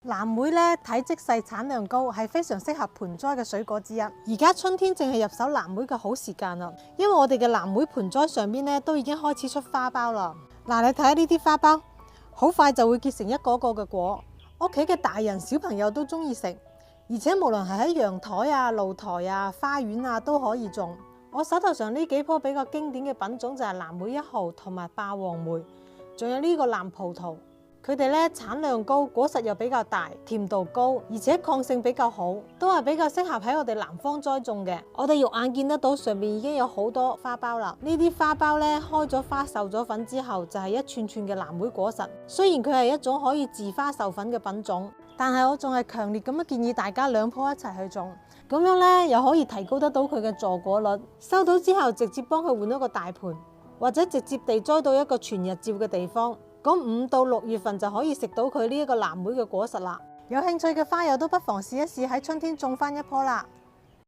藍莓咧體積細、產量高，係非常適合盆栽嘅水果之一。而家春天正係入手藍莓嘅好時間啦，因為我哋嘅藍莓盆栽上邊咧都已經開始出花苞啦。嗱，你睇下呢啲花苞，好快就會結成一個個嘅果。屋企嘅大人小朋友都中意食，而且無論係喺陽台啊、露台啊、花園啊都可以種。我手頭上呢幾棵比較經典嘅品種就係藍莓1號同埋霸王莓，仲有呢個藍葡萄。佢哋咧產量高，果實又比較大，甜度高，而且抗性比較好，都係比較適合喺我哋南方栽種嘅。我哋肉眼見得到上面已經有好多花苞啦。呢啲花苞咧開咗花、授咗粉之後，就係一串串嘅藍莓果實。雖然佢係一種可以自花授粉嘅品種，但係我仲係強烈咁樣建議大家2棵一齊去種，咁樣咧又可以提高得到佢嘅坐果率。收到之後直接幫佢換一個大盆，或者直接地栽到一個全日照嘅地方。咁5到6月份就可以食到佢呢一個藍莓嘅果實啦。有興趣嘅花友都不妨試一試喺春天種翻1棵啦。